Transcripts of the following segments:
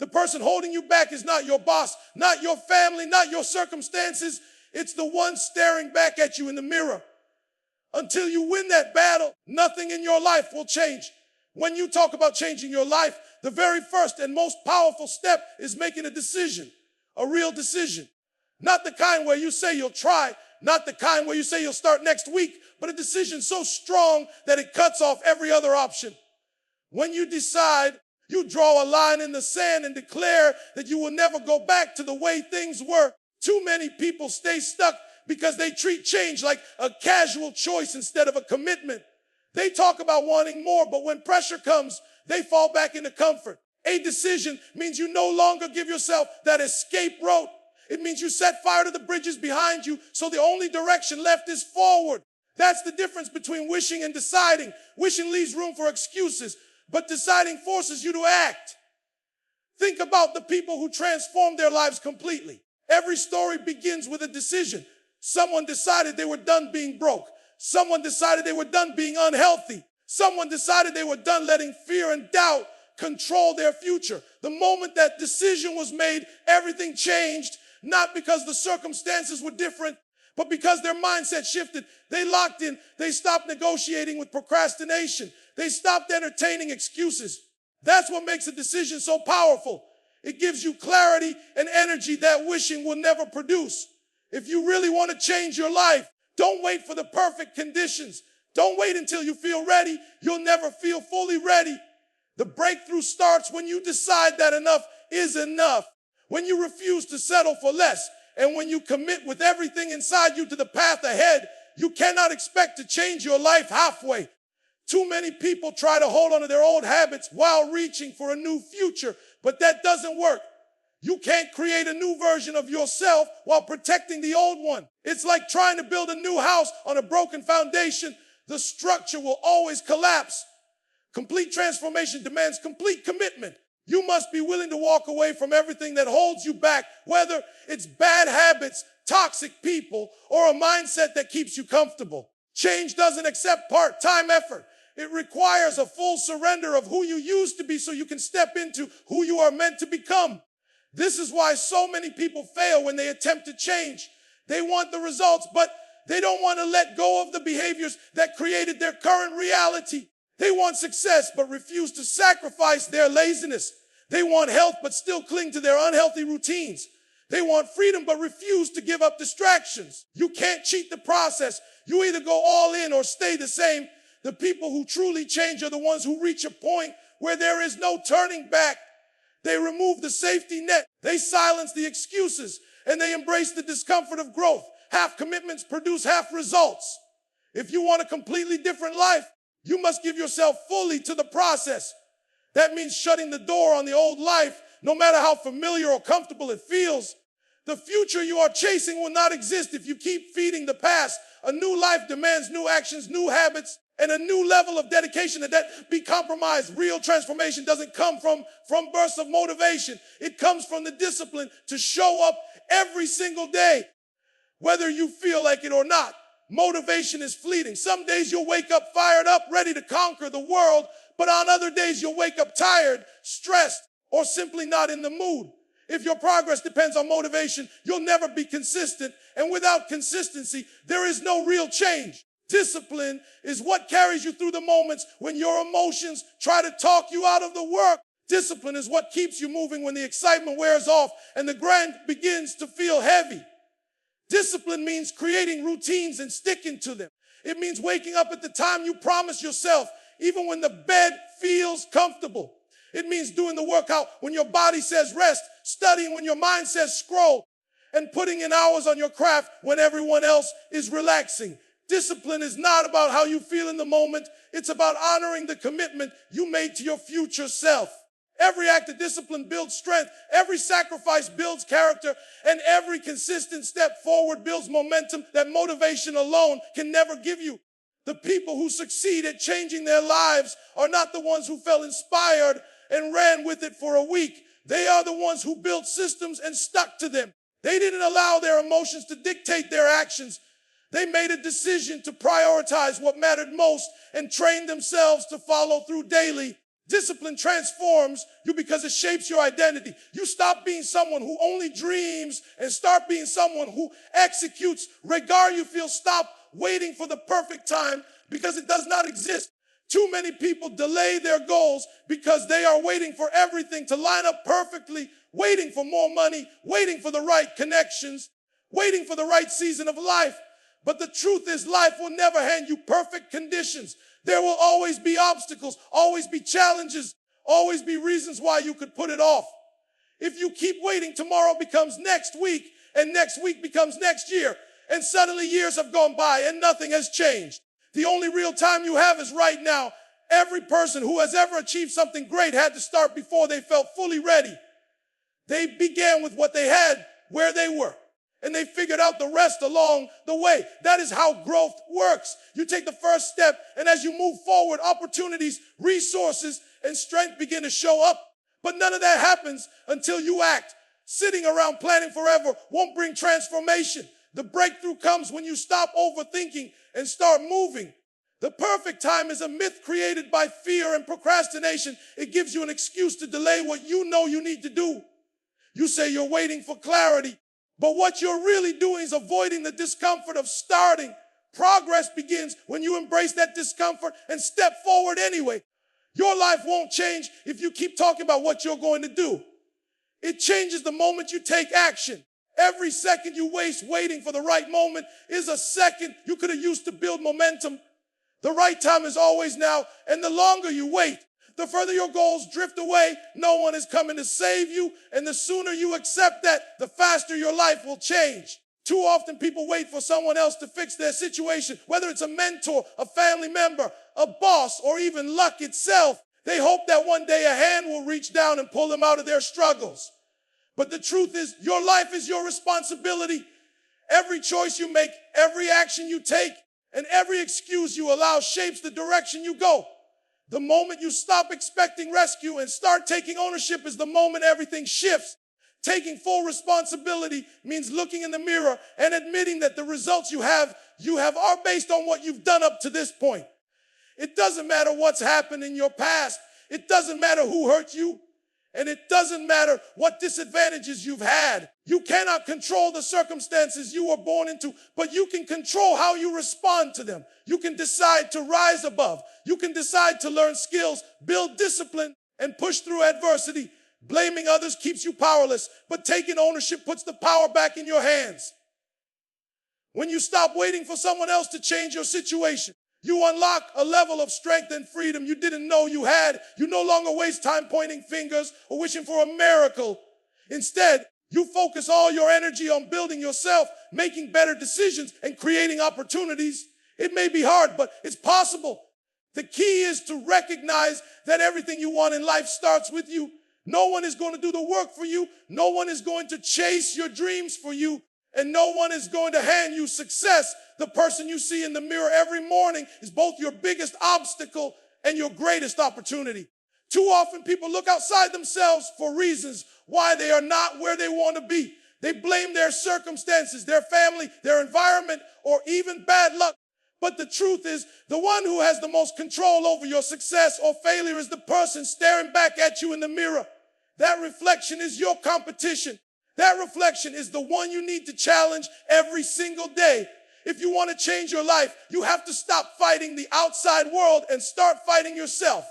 The person holding you back is not your boss, not your family, not your circumstances. It's the one staring back at you in the mirror. Until you win that battle, nothing in your life will change. When you talk about changing your life, the very first and most powerful step is making a decision, a real decision. Not the kind where you say you'll try, not the kind where you say you'll start next week, but a decision so strong that it cuts off every other option. When you decide, you draw a line in the sand and declare that you will never go back to the way things were. Too many people stay stuck because they treat change like a casual choice instead of a commitment. They talk about wanting more, but when pressure comes, they fall back into comfort. A decision means you no longer give yourself that escape route. It means you set fire to the bridges behind you, so the only direction left is forward. That's the difference between wishing and deciding. Wishing leaves room for excuses, but deciding forces you to act. Think about the people who transformed their lives completely. Every story begins with a decision. Someone decided they were done being broke. Someone decided they were done being unhealthy. Someone decided they were done letting fear and doubt control their future. The moment that decision was made, everything changed, not because the circumstances were different, but because their mindset shifted. They locked in. They stopped negotiating with procrastination. They stopped entertaining excuses. That's what makes a decision so powerful. It gives you clarity and energy that wishing will never produce. If you really want to change your life, don't wait for the perfect conditions. Don't wait until you feel ready. You'll never feel fully ready. The breakthrough starts when you decide that enough is enough. When you refuse to settle for less, and when you commit with everything inside you to the path ahead. You cannot expect to change your life halfway. Too many people try to hold on to their old habits while reaching for a new future, but that doesn't work. You can't create a new version of yourself while protecting the old one. It's like trying to build a new house on a broken foundation. The structure will always collapse. Complete transformation demands complete commitment. You must be willing to walk away from everything that holds you back, whether it's bad habits, toxic people, or a mindset that keeps you comfortable. Change doesn't accept part-time effort. It requires a full surrender of who you used to be so you can step into who you are meant to become. This is why so many people fail when they attempt to change. They want the results, but they don't want to let go of the behaviors that created their current reality. They want success, but refuse to sacrifice their laziness. They want health, but still cling to their unhealthy routines. They want freedom, but refuse to give up distractions. You can't cheat the process. You either go all in or stay the same. The people who truly change are the ones who reach a point where there is no turning back. They remove the safety net. They silence the excuses, and they embrace the discomfort of growth. Half commitments produce half results. If you want a completely different life, you must give yourself fully to the process. That means shutting the door on the old life, no matter how familiar or comfortable it feels. The future you are chasing will not exist if you keep feeding the past. A new life demands new actions, new habits, and a new level of dedication that be compromised. Real transformation doesn't come from bursts of motivation. It comes from the discipline to show up every single day, whether you feel like it or not. Motivation is fleeting. Some days you'll wake up fired up, ready to conquer the world, but on other days you'll wake up tired, stressed, or simply not in the mood. If your progress depends on motivation, you'll never be consistent, and without consistency, there is no real change. Discipline is what carries you through the moments when your emotions try to talk you out of the work. Discipline is what keeps you moving when the excitement wears off and the grind begins to feel heavy. Discipline means creating routines and sticking to them. It means waking up at the time you promised yourself, even when the bed feels comfortable. It means doing the workout when your body says rest, studying when your mind says scroll, and putting in hours on your craft when everyone else is relaxing. Discipline is not about how you feel in the moment. It's about honoring the commitment you made to your future self. Every act of discipline builds strength. Every sacrifice builds character. And every consistent step forward builds momentum that motivation alone can never give you. The people who succeed at changing their lives are not the ones who felt inspired and ran with it for a week. They are the ones who built systems and stuck to them. They didn't allow their emotions to dictate their actions. They made a decision to prioritize what mattered most and trained themselves to follow through daily. Discipline transforms you because it shapes your identity. You stop being someone who only dreams and start being someone who executes. Regard you feel, stop waiting for the perfect time because it does not exist. Too many people delay their goals because they are waiting for everything to line up perfectly, waiting for more money, waiting for the right connections, waiting for the right season of life. But the truth is, life will never hand you perfect conditions. There will always be obstacles, always be challenges, always be reasons why you could put it off. If you keep waiting, tomorrow becomes next week, and next week becomes next year, and suddenly years have gone by and nothing has changed. The only real time you have is right now. Every person who has ever achieved something great had to start before they felt fully ready. They began with what they had, where they were, and they figured out the rest along the way. That is how growth works. You take the first step, and as you move forward, opportunities, resources, and strength begin to show up. But none of that happens until you act. Sitting around planning forever won't bring transformation. The breakthrough comes when you stop overthinking and start moving. The perfect time is a myth created by fear and procrastination. It gives you an excuse to delay what you know you need to do. You say you're waiting for clarity, but what you're really doing is avoiding the discomfort of starting. Progress begins when you embrace that discomfort and step forward anyway. Your life won't change if you keep talking about what you're going to do. It changes the moment you take action. Every second you waste waiting for the right moment is a second you could have used to build momentum. The right time is always now, and the longer you wait, the further your goals drift away. No one is coming to save you, and the sooner you accept that, the faster your life will change. Too often people wait for someone else to fix their situation, whether it's a mentor, a family member, a boss, or even luck itself. They hope that one day a hand will reach down and pull them out of their struggles. But the truth is, your life is your responsibility. Every choice you make, every action you take, and every excuse you allow shapes the direction you go. The moment you stop expecting rescue and start taking ownership is the moment everything shifts. Taking full responsibility means looking in the mirror and admitting that the results you have are based on what you've done up to this point. It doesn't matter what's happened in your past. It doesn't matter who hurt you. And it doesn't matter what disadvantages you've had. You cannot control the circumstances you were born into, but you can control how you respond to them. You can decide to rise above. You can decide to learn skills, build discipline, and push through adversity. Blaming others keeps you powerless, but taking ownership puts the power back in your hands. When you stop waiting for someone else to change your situation, you unlock a level of strength and freedom you didn't know you had. You no longer waste time pointing fingers or wishing for a miracle. Instead, you focus all your energy on building yourself, making better decisions, and creating opportunities. It may be hard, but it's possible. The key is to recognize that everything you want in life starts with you. No one is going to do the work for you. No one is going to chase your dreams for you. And no one is going to hand you success. The person you see in the mirror every morning is both your biggest obstacle and your greatest opportunity. Too often people look outside themselves for reasons why they are not where they want to be. They blame their circumstances, their family, their environment, or even bad luck. But the truth is, the one who has the most control over your success or failure is the person staring back at you in the mirror. That reflection is your competition. That reflection is the one you need to challenge every single day. If you want to change your life, you have to stop fighting the outside world and start fighting yourself.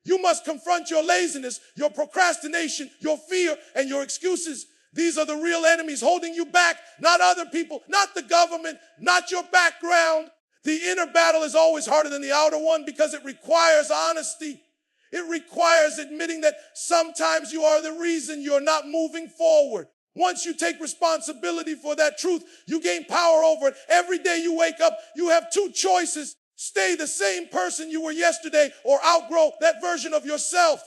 You must confront your laziness, your procrastination, your fear, and your excuses. These are the real enemies holding you back, not other people, not the government, not your background. The inner battle is always harder than the outer one because it requires honesty. It requires admitting that sometimes you are the reason you're not moving forward. Once you take responsibility for that truth, you gain power over it. Every day you wake up, you have two choices. Stay the same person you were yesterday or outgrow that version of yourself.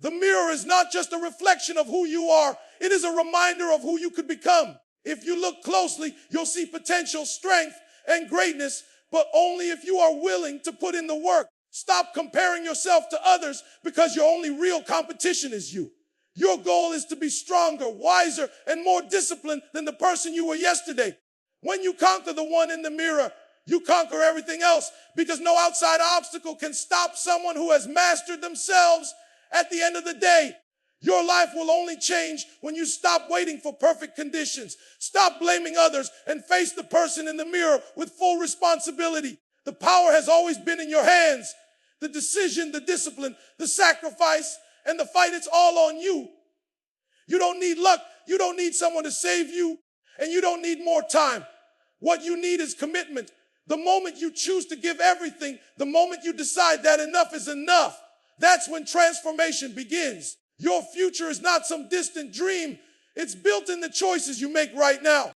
The mirror is not just a reflection of who you are. It is a reminder of who you could become. If you look closely, you'll see potential, strength, and greatness, but only if you are willing to put in the work. Stop comparing yourself to others because your only real competition is you. Your goal is to be stronger, wiser, and more disciplined than the person you were yesterday. When you conquer the one in the mirror, You conquer everything else because no outside obstacle can stop someone who has mastered themselves. At the end of the day, your life will only change when you stop waiting for perfect conditions. Stop blaming others and face the person in the mirror with full responsibility. The power has always been in your hands. The decision, the discipline, the sacrifice, and the fight, it's all on you. You don't need luck. You don't need someone to save you, and you don't need more time. What you need is commitment. The moment you choose to give everything, the moment you decide that enough is enough, that's when transformation begins. Your future is not some distant dream. It's built in the choices you make right now.